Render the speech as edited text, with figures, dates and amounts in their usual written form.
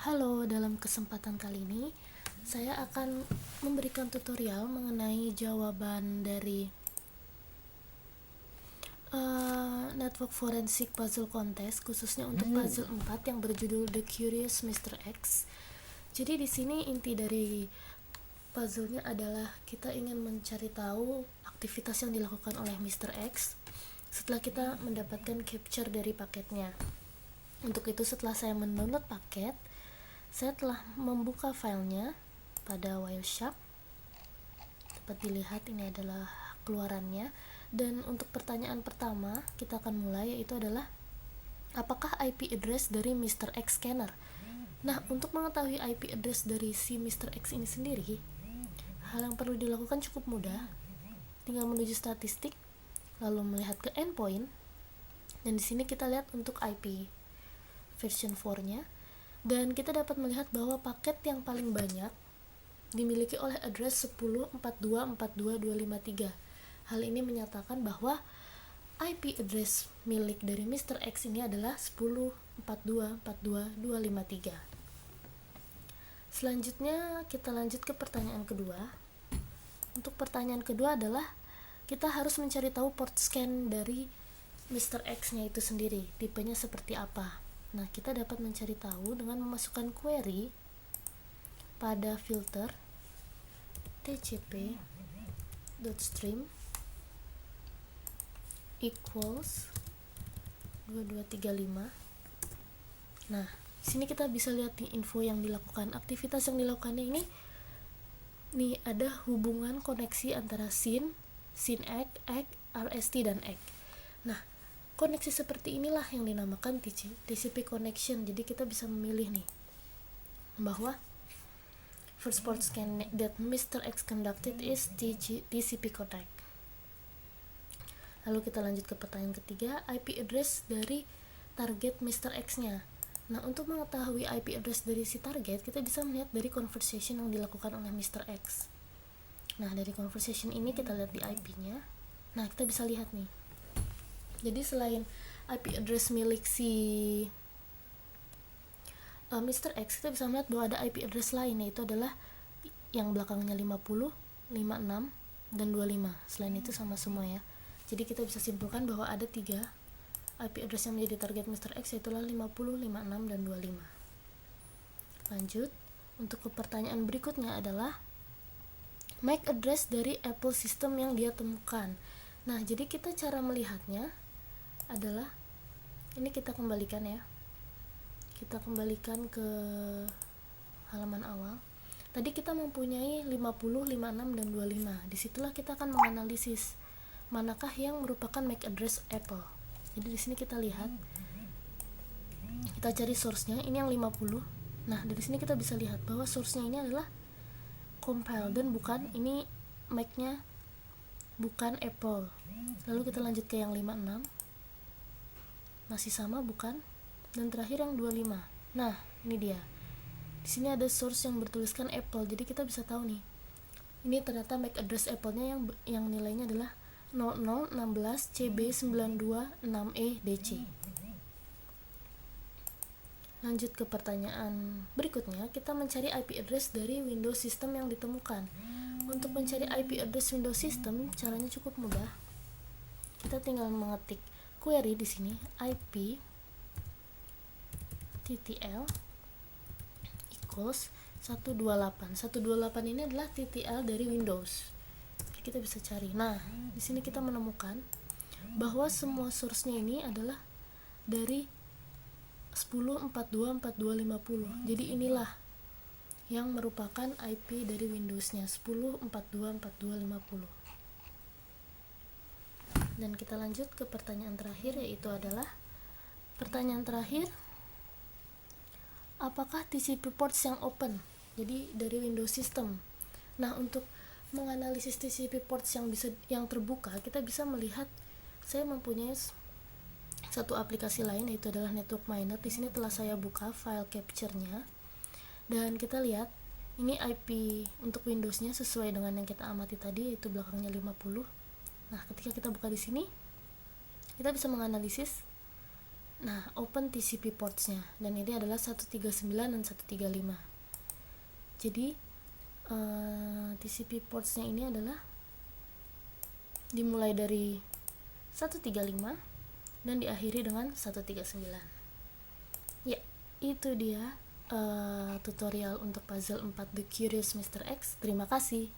Halo, dalam kesempatan kali ini saya akan memberikan tutorial mengenai jawaban dari Network Forensic Puzzle Contest, khususnya untuk puzzle 4 yang berjudul The Curious Mr. X. Jadi di sini inti dari puzzle-nya adalah kita ingin mencari tahu aktivitas yang dilakukan oleh Mr. X setelah kita mendapatkan capture dari paketnya. Untuk itu, setelah saya mendownload paket, saya telah membuka filenya pada Wireshark. Dapat dilihat ini adalah keluarannya. Dan untuk pertanyaan pertama kita akan mulai, yaitu adalah apakah IP address dari Mr. X scanner? Nah, untuk mengetahui IP address dari si Mr. X ini sendiri, hal yang perlu dilakukan cukup mudah. Tinggal menuju statistik, lalu melihat ke endpoint, dan di sini kita lihat untuk IP version 4-nya. Dan kita dapat melihat bahwa paket yang paling banyak dimiliki oleh address 10.42.42.253. Hal ini menyatakan bahwa IP address milik dari Mr. X ini adalah 10.42.42.253. Selanjutnya kita lanjut ke pertanyaan kedua. Untuk pertanyaan kedua adalah kita harus mencari tahu port scan dari Mr. X-nya itu sendiri, tipenya seperti apa. Nah, kita dapat mencari tahu dengan memasukkan query pada filter tcp.stream equals 2235. Nah, di sini kita bisa lihat nih info yang dilakukan, aktivitas yang dilakukannya ini. Nih ada hubungan koneksi antara SYN, SYN-ACK, ACK, RST dan ACK. Nah, koneksi seperti inilah yang dinamakan TCP connection. Jadi kita bisa memilih nih bahwa first port scan that Mr. X conducted is TCP connect. Lalu kita lanjut ke pertanyaan ketiga, IP address dari target Mr. X-nya. Nah, untuk mengetahui IP address dari si target, kita bisa melihat dari conversation yang dilakukan oleh Mr. X. Nah, dari conversation ini kita lihat di IP-nya. Nah, kita bisa lihat nih. Jadi selain IP address milik si Mr. X, kita bisa melihat bahwa ada IP address lain, yaitu adalah yang belakangnya 50, 56, dan 25. Selain itu sama semua ya. Jadi kita bisa simpulkan bahwa ada 3 IP address yang menjadi target Mr. X, yaitu 50, 56, dan 25. Lanjut, untuk pertanyaan berikutnya adalah MAC address dari Apple system yang dia temukan. Nah, jadi kita cara melihatnya adalah, ini kita kembalikan ya, kita kembalikan ke halaman awal. Tadi kita mempunyai 50, 56, dan 25. Disitulah kita akan menganalisis manakah yang merupakan MAC address Apple. Jadi di sini kita lihat, kita cari source-nya, ini yang 50. Nah, dari sini kita bisa lihat bahwa source-nya ini adalah compile dan bukan, ini MAC-nya bukan Apple. Lalu kita lanjut ke yang 56. Masih sama bukan, dan terakhir yang 25. Nah, ini dia. Di sini ada source yang bertuliskan Apple, jadi kita bisa tahu nih, ini ternyata MAC address Apple-nya yang nilainya adalah 0016CB926EDC. Lanjut ke pertanyaan berikutnya, kita mencari IP address dari Windows system yang ditemukan. Untuk mencari IP address Windows system, caranya cukup mudah. Kita tinggal mengetik query di sini, IP TTL equals 128. 128 ini adalah TTL dari Windows. Kita bisa cari. Nah, di sini kita menemukan bahwa semua source-nya ini adalah dari 10.42.42.50. Jadi inilah yang merupakan IP dari Windows-nya, 10.42.42.50. Dan kita lanjut ke pertanyaan terakhir, yaitu adalah pertanyaan terakhir, apakah TCP ports yang open? Jadi dari Windows System. Nah, untuk menganalisis TCP ports yang terbuka, kita bisa melihat, saya mempunyai satu aplikasi lain, yaitu adalah Network Miner. Di sini telah saya buka file capture-nya, dan kita lihat ini IP untuk Windows-nya sesuai dengan yang kita amati tadi, yaitu belakangnya 50. Nah, ketika kita buka di sini, kita bisa menganalisis Nah, open TCP ports-nya, dan ini adalah 139 dan 135. Jadi TCP ports-nya ini adalah dimulai dari 135 dan diakhiri dengan 139. Ya, itu dia tutorial untuk puzzle 4 The Curious Mr. X. Terima kasih.